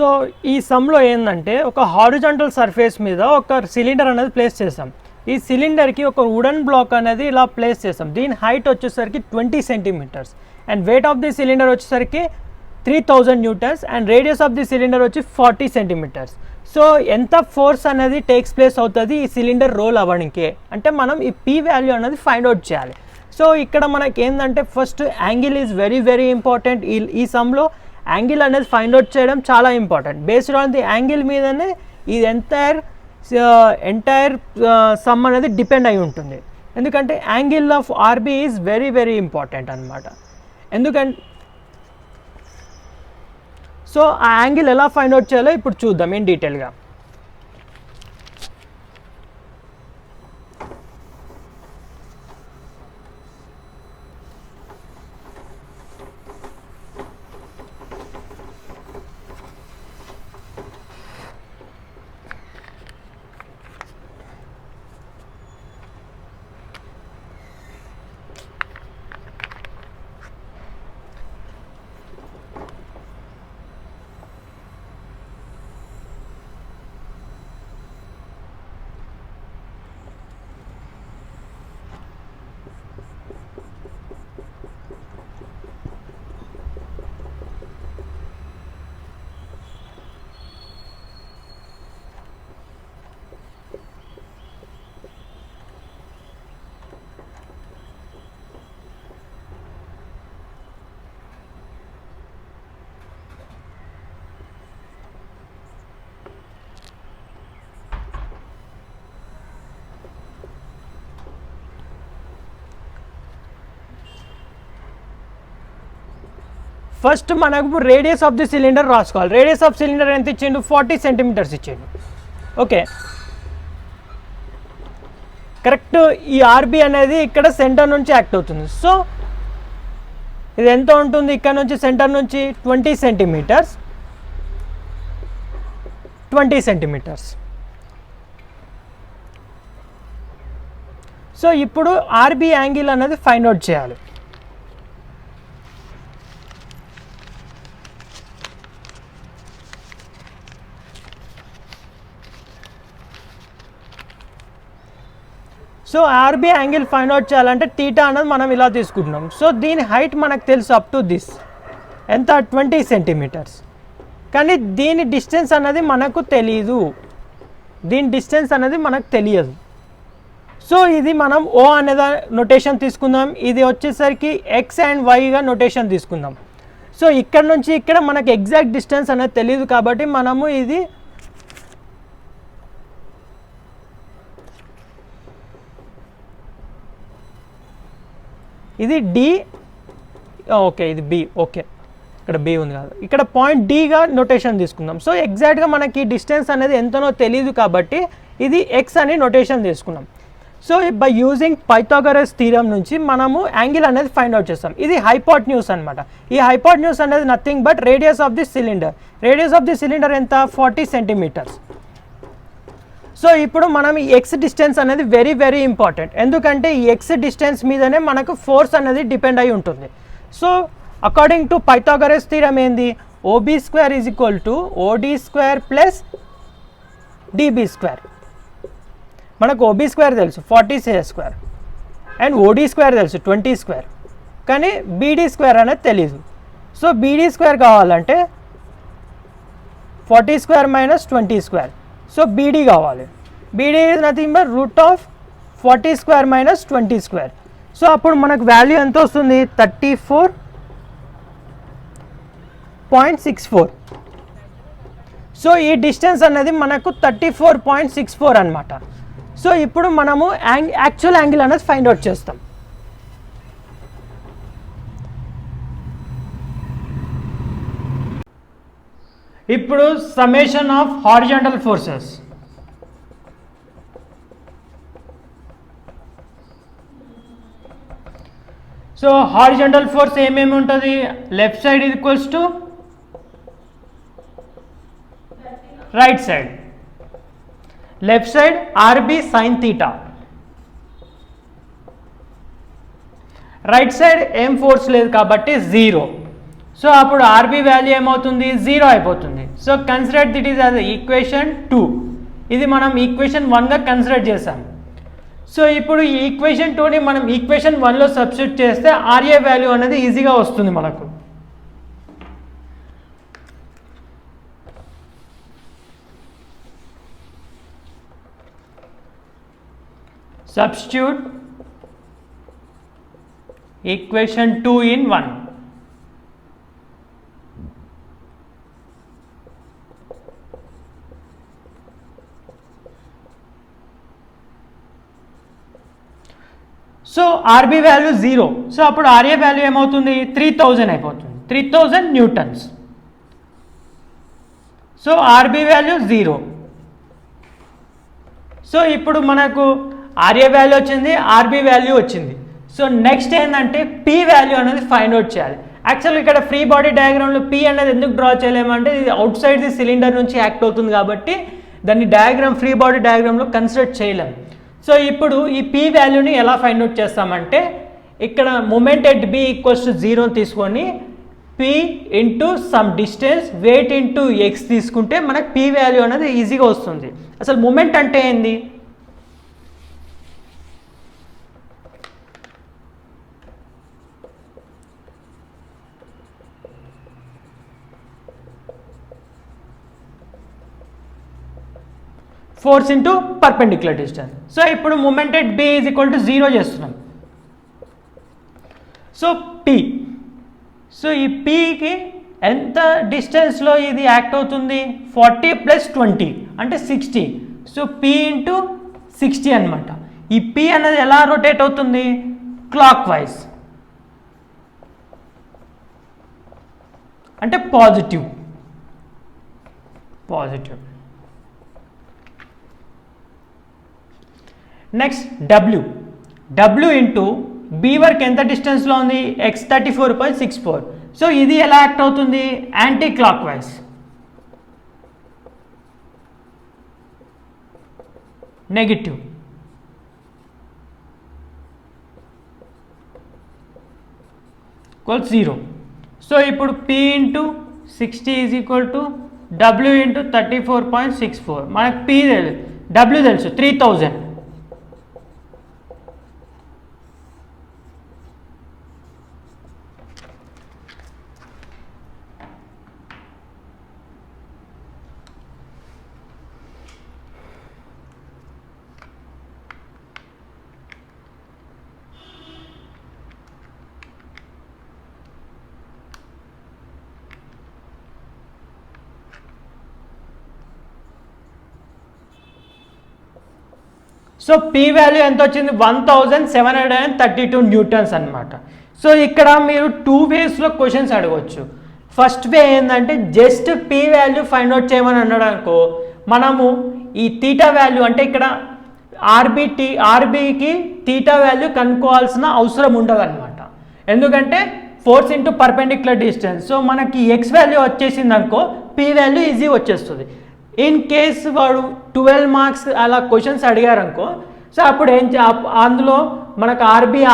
So ఈ సమ్లో ఏంటంటే ఒక హారిజాంటల్ సర్ఫేస్ మీద ఒక సిలిండర్ అనేది ప్లేస్ చేసాం. ఈ సిలిండర్కి ఒక వుడెన్ బ్లాక్ అనేది ఇలా ప్లేస్ చేసాం. దీని హైట్ వచ్చేసరికి 20 centimetres and weight of the cylinder వచ్చేసరికి 3000 newtons and radius of the cylinder వచ్చి 40 సెంటీమీటర్స్. సో ఎంత ఫోర్స్ అనేది టేక్స్ ప్లేస్ అవుతుంది ఈ సిలిండర్ రోల్ అవ్వడానికి అంటే మనం ఈ పీ వాల్యూ అనేది ఫైండ్ అవుట్ చేయాలి. సో ఇక్కడ మనకి ఏంటంటే first angle is very very important. ఈ సమ్లో యాంగిల్ అనేది ఫైండ్ అవుట్ చేయడం చాలా important. Based on the angle మీదనే ఇది ఎంటైర్ సమ్ అనేది డిపెండ్ అయి ఉంటుంది. ఎందుకంటే angle of RB is very very important అనమాట. ఎందుకంటే సో ఆ యాంగిల్ ఎలా ఫైండ్ అవుట్ చేయాలో ఇప్పుడు చూద్దాం ఇన్ డీటెయిల్గా. ఫస్ట్ మనకు రేడియస్ ఆఫ్ ది సిలిండర్ రాసుకోవాలి. రేడియస్ ఆఫ్ సిలిండర్ ఎంత ఇచ్చిండు? 40 సెంటీమీటర్స్ ఇచ్చిండు. Okay, correct. ఈ ఆర్బీ అనేది ఇక్కడ సెంటర్ నుంచి యాక్ట్ అవుతుంది. సో ఇది ఎంత ఉంటుంది? ఇక్కడ నుంచి సెంటర్ నుంచి 20 సెంటీమీటర్స్. 20 సెంటీమీటర్స్. సో ఇప్పుడు ఆర్బీ యాంగిల్ అనేది ఫైండ్ అవుట్ చేయాలి. So RB angle find out చేయాలంటే థీటా అనేది మనం ఇలా తీసుకుంటున్నాం. సో దీని హైట్ మనకు తెలుసు అప్ టు దిస్ ఎంత 20 సెంటీమీటర్స్. కానీ దీని డిస్టెన్స్ అనేది మనకు తెలియదు. తెలియదు. సో ఇది మనం ఓ అనేది నొటేషన్ తీసుకుందాం. ఇది వచ్చేసరికి ఎక్స్ అండ్ వైగా నొటేషన్ తీసుకుందాం. సో ఇక్కడ నుంచి ఇక్కడ మనకు ఎగ్జాక్ట్ డిస్టెన్స్ అనేది తెలియదు కాబట్టి మనము ఇది డి. ఓకే, ఇది బి. ఓకే, ఇక్కడ బి ఉంది కాదు, ఇక్కడ పాయింట్ డిగా నొటేషన్ తీసుకుందాం. సో ఎగ్జాక్ట్గా మనకి డిస్టెన్స్ అనేది ఎంతనో తెలియదు కాబట్టి ఇది ఎక్స్ అని నొటేషన్ తీసుకున్నాం. So by using Pythagoras theorem నుంచి మనము యాంగిల్ అనేది ఫైండ్ అవుట్ చేస్తాం. ఇది హైపోటెన్యూస్ అనమాట. ఈ హైపోటెన్యూస్ అనేది nothing but radius of the cylinder. Radius of the cylinder ఎంత? 40 సెంటీమీటర్స్. సో ఇప్పుడు మనం ఈ ఎక్స్ డిస్టెన్స్ అనేది వెరీ వెరీ ఇంపార్టెంట్. ఎందుకంటే ఈ ఎక్స్ డిస్టెన్స్ మీదనే మనకు ఫోర్స్ అనేది డిపెండ్ అయి ఉంటుంది. So according to Pythagoras theorem ఏంది? OB square is equal to OD square plus DB square. మనకు ఓబీ స్క్వేర్ తెలుసు 40 స్క్వేర్ అండ్ ఓడి స్క్వేర్ తెలుసు 20 స్క్వేర్, కానీ బీడీ స్క్వేర్ అనేది తెలీదు. సో బీడీ స్క్వేర్ కావాలంటే 40 square minus 20 square. So BD కావాలి. BD is nothing but root of 40 square minus 20 square. So అప్పుడు మనకు వాల్యూ ఎంత వస్తుంది? 34.64. సో ఈ డిస్టెన్స్ అనేది మనకు 34.64 అనమాట. సో ఇప్పుడు మనము యాక్చువల్ యాంగిల్ అనేది ఫైండ్ అవుట్ చేస్తాం. ఇప్పుడు summation of horizontal forces. So horizontal force ఏమేమి ఉంటుంది? Left side equals to right side. Left side RB sine theta. Right side ఏం ఫోర్స్ లేదు కాబట్టి 0. సో అప్పుడు ఆర్బీ వాల్యూ ఏమవుతుంది 0 అయిపోతుంది. So consider that is as equation 2. ఇది మనం ఈక్వేషన్ 1గా కన్సిడర్ చేసాం. సో ఇప్పుడు ఈ ఈక్వేషన్ 2ని మనం ఈక్వేషన్ 1లో సబ్స్టిట్యూట్ చేస్తే ఆర్ఏ వాల్యూ అనేది ఈజీగా వస్తుంది మనకు. Substitute equation 2 in 1. So RB value 0. So అప్పుడు ఆర్ఏ వాల్యూ ఏమవుతుంది 3000 అయిపోతుంది, 3000 newtons. So RB value 0. So ఇప్పుడు మనకు ఆర్ఏ వాల్యూ వచ్చింది, ఆర్బీ వాల్యూ వచ్చింది. సో నెక్స్ట్ ఏంటంటే పీ వాల్యూ అనేది ఫైండ్ అవుట్ చేయాలి. యాక్చువల్గా ఇక్కడ ఫ్రీ బాడీ డయాగ్రామ్లో పీ అనేది ఎందుకు డ్రా చేయలేమంటే ఇది అవుట్ సైడ్ ది సిలిండర్ నుంచి యాక్ట్ అవుతుంది కాబట్టి దాన్ని డయాగ్రామ్ ఫ్రీ బాడీ డయాగ్రామ్లో కన్సిడర్ చేయలేం. సో ఇప్పుడు ఈ పీ వాల్యూని ఎలా ఫైండ్ అవుట్ చేస్తామంటే ఇక్కడ moment at B equals to 0 తీసుకొని P into sum distance weight into X తీసుకుంటే మనకు పీ వాల్యూ అనేది ఈజీగా వస్తుంది. అసలు మూమెంట్ అంటే ఏంది? Force into perpendicular distance. So ఇప్పుడు moment at B is equal to 0 చేస్తున్నాం. సో పి, సో ఈ పీకి ఎంత డిస్టెన్స్లో ఇది యాక్ట్ అవుతుంది 40 + 20 అంటే 60. సో పి ఇంటూ 60 అనమాట. ఈ పి అనేది ఎలా రొటేట్ అవుతుంది క్లాక్ వైజ్ అంటే positive. Next W into B వరకు ఎంత డిస్టెన్స్లో ఉంది x 34.64. సో ఇది ఎలా యాక్ట్ అవుతుంది anti clock wise. Negative. Equal 0. So ఇప్పుడు p into 60 is equal to w into 34.64. మనకు p w తెలుసు 3000. సో పీ వాల్యూ ఎంత వచ్చింది 1732 న్యూటన్స్ అనమాట. సో ఇక్కడ మీరు 2 వేస్లో క్వశ్చన్స్ అడగవచ్చు. ఫస్ట్ వే ఏంటంటే just P value find out చేయమని అన్నాడు అనుకో, మనము ఈ తీటా వాల్యూ అంటే ఇక్కడ ఆర్బీకి తీటా వాల్యూ కనుక్కోవాల్సిన అవసరం ఉండదు అనమాట. ఎందుకంటే force into perpendicular distance. So మనకి ఎక్స్ వాల్యూ వచ్చేసింది అనుకో పీ వాల్యూ ఈజీ వచ్చేస్తుంది. ఇన్ కేస్ వాడు 12 మార్క్స్ అలా క్వశ్చన్స్ అడిగారనుకో, సో అప్పుడు అందులో మనకు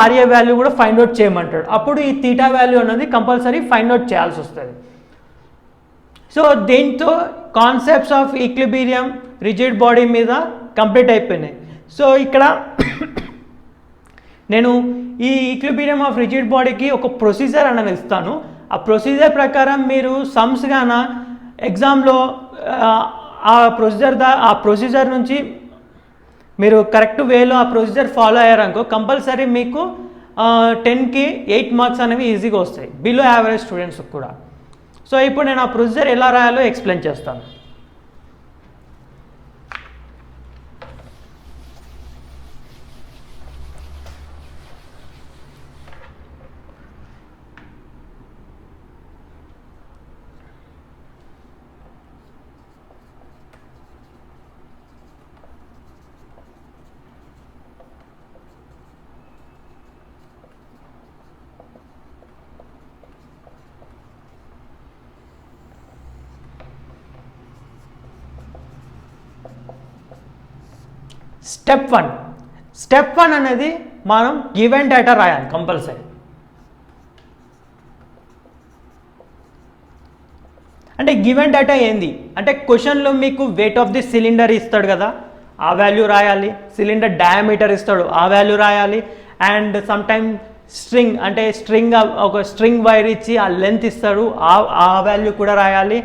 ఆర్ఏ వాల్యూ కూడా ఫైండ్ అవుట్ చేయమంటాడు. అప్పుడు ఈ తీటా వాల్యూ అనేది కంపల్సరీ ఫైండ్ అవుట్ చేయాల్సి వస్తుంది. సో దీంతో concepts of equilibrium rigid body మీద కంప్లీట్ అయిపోయినాయి. సో ఇక్కడ నేను ఈ ఈక్విలిబ్రియం ఆఫ్ రిజిడ్ బాడీకి ఒక ప్రొసీజర్ అనేది ఇస్తాను. ఆ ప్రొసీజర్ ప్రకారం మీరు సమ్స్ గాన ఎగ్జామ్లో ఆ ప్రొసీజర్ నుంచి మీరు కరెక్ట్ వేలో ఆ ప్రొసీజర్ ఫాలో అయ్యారనుకో కంపల్సరీ మీకు 10కి 8 మార్క్స్ అనేవి ఈజీగా వస్తాయి బిలో యావరేజ్ స్టూడెంట్స్కి కూడా. సో ఇప్పుడు నేను ఆ ప్రొసీజర్ ఎలా రాయాలో ఎక్స్ప్లెయిన్ చేస్తాను. స్టెప్ 1 అనేది మనం గివెన్ డేటా రాయాలి కంపల్సరీ. అంటే గివెన్ డేటా ఏంది అంటే క్వశ్చన్లో మీకు వెయిట్ ఆఫ్ ది సిలిండర్ ఇస్తాడు కదా, ఆ వాల్యూ రాయాలి. సిలిండర్ డయామీటర్ ఇస్తాడు, ఆ వాల్యూ రాయాలి. అండ్ సమ్ టైమ్ స్ట్రింగ్ అంటే ఒక స్ట్రింగ్ వైర్ ఇచ్చి ఆ లెంత్ ఇస్తాడు, ఆ వాల్యూ కూడా రాయాలి.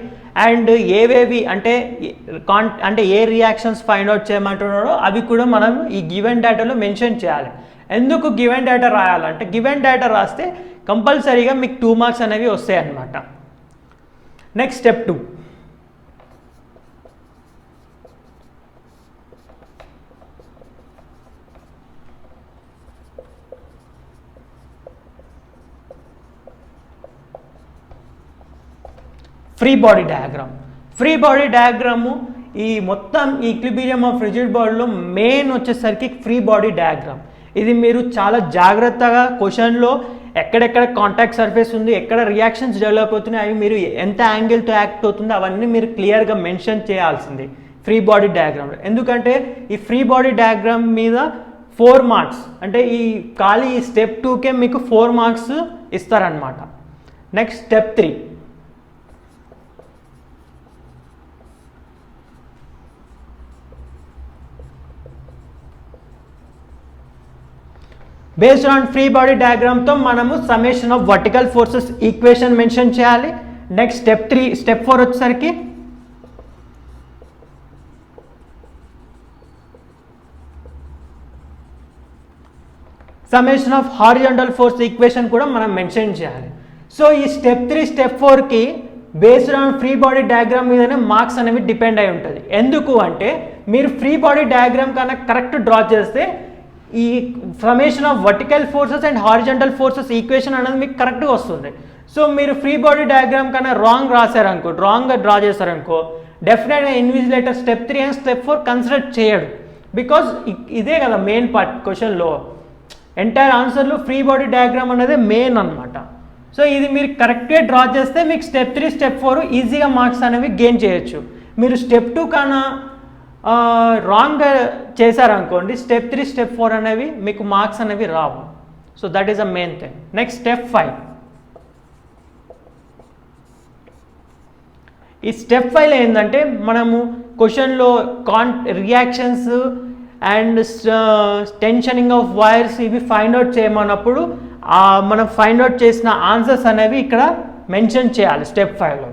అండ్ ఏవేవి అంటే ఏ రియాక్షన్స్ ఫైండ్ అవుట్ చేయమంటున్నాడో అవి కూడా మనం ఈ గివెన్ డేటాలో మెన్షన్ చేయాలి. ఎందుకు గివెన్ డేటా రాయాలంటే గివెన్ డేటా రాస్తే కంపల్సరీగా మీకు 2 మార్క్స్ అనేవి వస్తాయి అన్నమాట. Next step 2. Free body diagram. Free body diagram ఈ మొత్తం ఈక్విలిబ్రియం ఆఫ్ రిజిడ్ బాడీలో మెయిన్ వచ్చేసరికి ఫ్రీ బాడీ డయాగ్రామ్. ఇది మీరు చాలా జాగ్రత్తగా క్వశ్చన్లో ఎక్కడెక్కడ కాంటాక్ట్ సర్ఫేస్ ఉంది, ఎక్కడ రియాక్షన్స్ డెవలప్ అవుతున్నాయి, అవి మీరు ఎంత యాంగిల్తో యాక్ట్ అవుతుందో అవన్నీ మీరు క్లియర్గా మెన్షన్ చేయాల్సింది ఫ్రీ బాడీ డయాగ్రామ్. ఎందుకంటే ఈ ఫ్రీ బాడీ డయాగ్రామ్ మీద 4 మార్క్స్ అంటే ఈ స్టెప్ 2కే మీకు 4 మార్క్స్ ఇస్తారనమాట. Next step 3. Based on free body డయాగ్రామ్తో మనము summation of vertical forces equation mention చేయాలి. నెక్స్ట్ స్టెప్ 4 వచ్చేసరికి summation of horizontal force equation కూడా మనం మెన్షన్ చేయాలి. సో ఈ స్టెప్ 3 స్టెప్ 4కి based on free body diagram మీదనే మార్క్స్ అనేవి డిపెండ్ అయి ఉంటుంది. ఎందుకు అంటే మీరు ఫ్రీ బాడీ డయాగ్రామ్ కన్నా కరెక్ట్ డ్రా చేస్తే ఈ summation of vertical forces and horizontal forces equation అనేది మీకు కరెక్ట్గా వస్తుంది. సో మీరు ఫ్రీ బాడీ డయాగ్రామ్ కన్నా రాంగ్గా డ్రా చేశారనుకో డెఫినెట్గా invigilator step 3 and step 4 consider చేయడు. బికాజ్ ఇదే కదా మెయిన్ పార్ట్ క్వశ్చన్లో, ఎంటైర్ ఆన్సర్లో ఫ్రీ బాడీ డయాగ్రామ్ అనేది మెయిన్ అనమాట. సో ఇది మీరు కరెక్ట్గా డ్రా చేస్తే మీకు స్టెప్ 3 స్టెప్ 4 ఈజీగా మార్క్స్ అనేవి గెయిన్ చేయొచ్చు. మీరు స్టెప్ 2 కన్నా రాంగ్గా చేశారనుకోండి స్టెప్ 3 స్టెప్ 4 అనేవి మీకు మార్క్స్ అనేవి రావు. So that is a main thing. Next step 5. ఈ స్టెప్ 5లో ఏంటంటే మనము క్వశ్చన్లో reactions and tensioning of wires ఇవి ఫైండ్ అవుట్ చేయమన్నప్పుడు మనం ఫైండ్ అవుట్ చేసిన ఆన్సర్స్ అనేవి ఇక్కడ మెన్షన్ చేయాలి స్టెప్ 5లో.